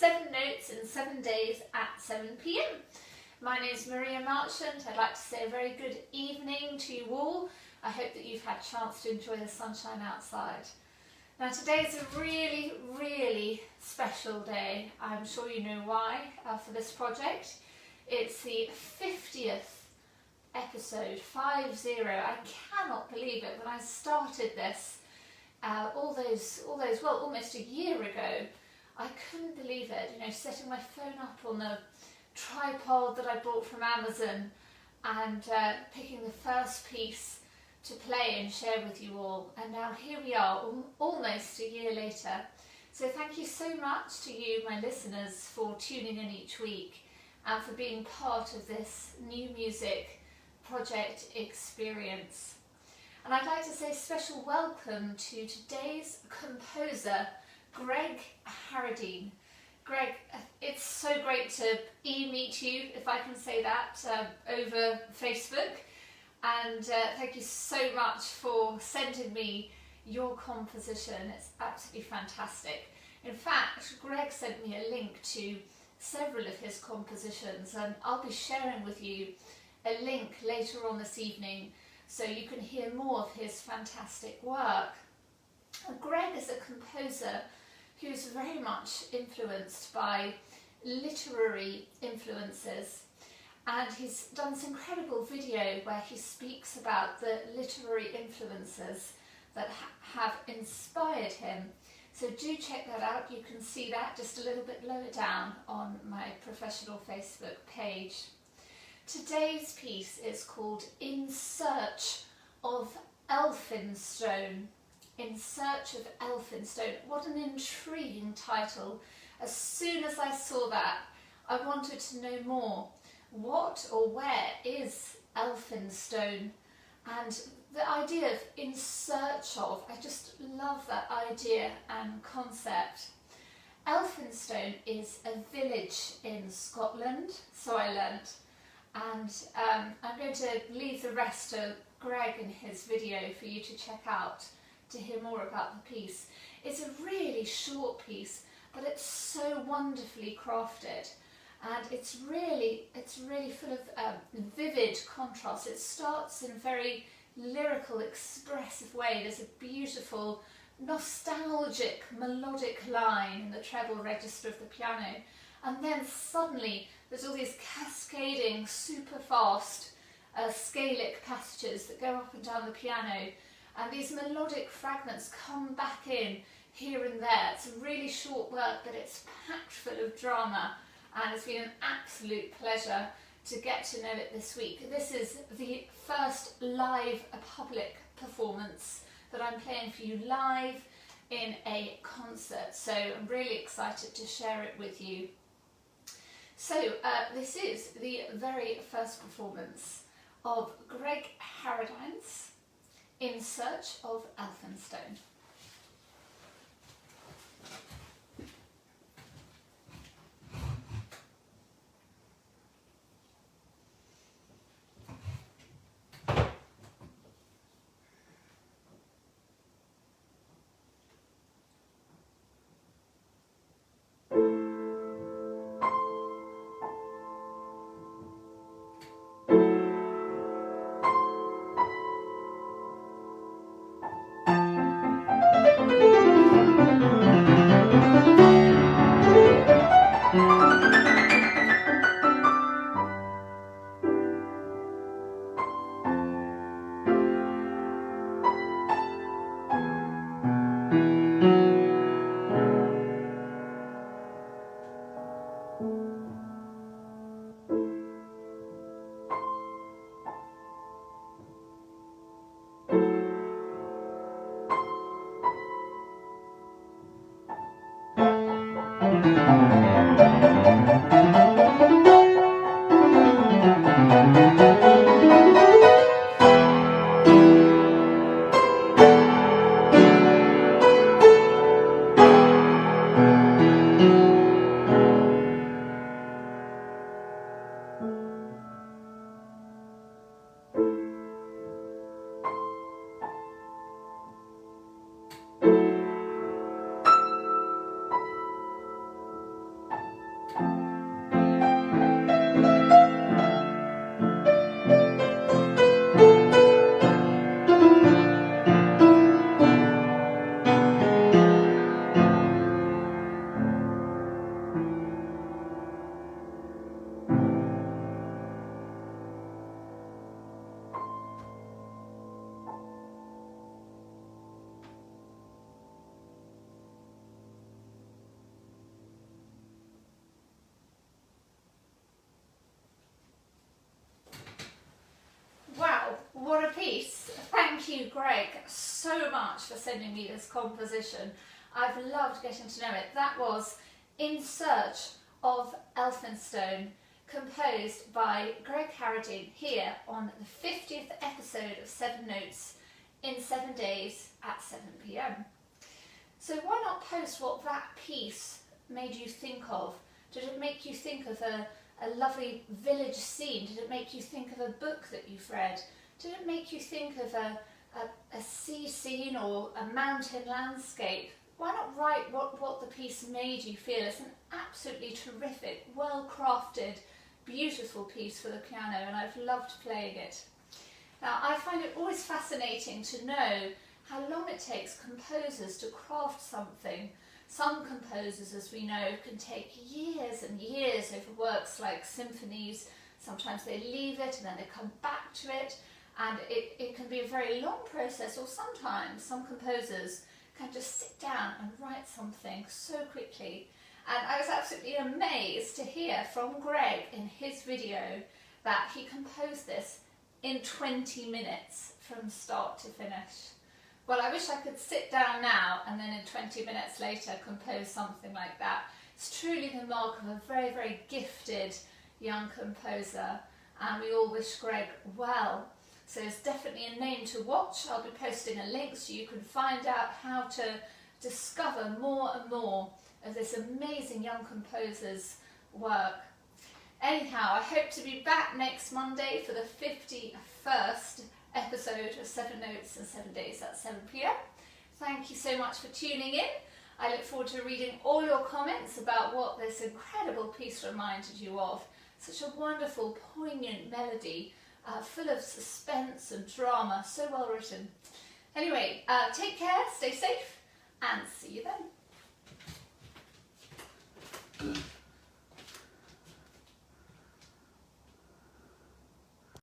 7 notes in 7 days at 7 p.m. My name is Marchant. I'd like to say a very good evening to you all. I hope that you've had a chance to enjoy the sunshine outside. Now today is a really, really special day. I'm sure you know why for this project. It's the 50th episode, 50. I cannot believe it. When I started this almost a year ago, I couldn't believe it. You know, setting my phone up on the tripod that I bought from Amazon and picking the first piece to play and share with you all. And now here we are, almost a year later. So thank you so much to you, my listeners, for tuning in each week and for being part of this new music project experience. And I'd like to say a special welcome to today's composer, Greg Harradine. Greg, it's so great to meet you, if I can say that, over Facebook. And thank you so much for sending me your composition. It's absolutely fantastic. In fact, Greg sent me a link to several of his compositions, and I'll be sharing with you a link later on this evening so you can hear more of his fantastic work. Greg is a composer who's very much influenced by literary influences, and he's done this incredible video where he speaks about the literary influences that have inspired him. So do check that out. You can see that just a little bit lower down on my professional Facebook page. Today's piece is called In Search of Elphinstone. In Search of Elphinstone. What an intriguing title. As soon as I saw that, I wanted to know more. What or where is Elphinstone? And the idea of in search of, I just love that idea and concept. Elphinstone is a village in Scotland, so I learnt. And I'm going to leave the rest to Greg in his video for you to check out to hear more about the piece. It's a really short piece, but it's so wonderfully crafted, and it's really full of vivid contrast. It starts in a very lyrical, expressive way. There's a beautiful, nostalgic, melodic line in the treble register of the piano, and then suddenly there's all these cascading, super fast scalic passages that go up and down the piano, and these melodic fragments come back in here and there. It's a really short work, but it's packed full of drama, and it's been an absolute pleasure to get to know it this week. This is the first live public performance that I'm playing for you live in a concert, so I'm really excited to share it with you. So this is the very first performance of Greg Harradine's In Search of Elphinstone. what a piece. Thank you, Greg, so much for sending me this composition. I've loved getting to know it. That was In Search of Elphinstone, composed by Greg Harradine here on the 50th episode of 7 Notes in 7 days at 7 p.m. So why not post what that piece made you think of? Did it make you think of a lovely village scene? Did it make you think of a book that you've read? Did it make you think of a sea scene or a mountain landscape? Why not write what the piece made you feel? It's an absolutely terrific, well-crafted, beautiful piece for the piano, and I've loved playing it. Now, I find it always fascinating to know how long it takes composers to craft something. Some composers, as we know, can take years and years over works like symphonies. Sometimes they leave it and then they come back to it, and it can be a very long process, or sometimes some composers can just sit down and write something so quickly. And I was absolutely amazed to hear from Greg in his video that he composed this in 20 minutes from start to finish. Well, I wish I could sit down now and then in 20 minutes later compose something like that. It's truly the mark of a very, very gifted young composer, and we all wish Greg well. So it's definitely a name to watch. I'll be posting a link so you can find out how to discover more and more of this amazing young composer's work. Anyhow, I hope to be back next Monday for the 51st episode of 7 Notes in 7 days at 7 p.m. Thank you so much for tuning in. I look forward to reading all your comments about what this incredible piece reminded you of. Such a wonderful, poignant melody, full of suspense and drama, so well written. Anyway, take care, stay safe, and see you then.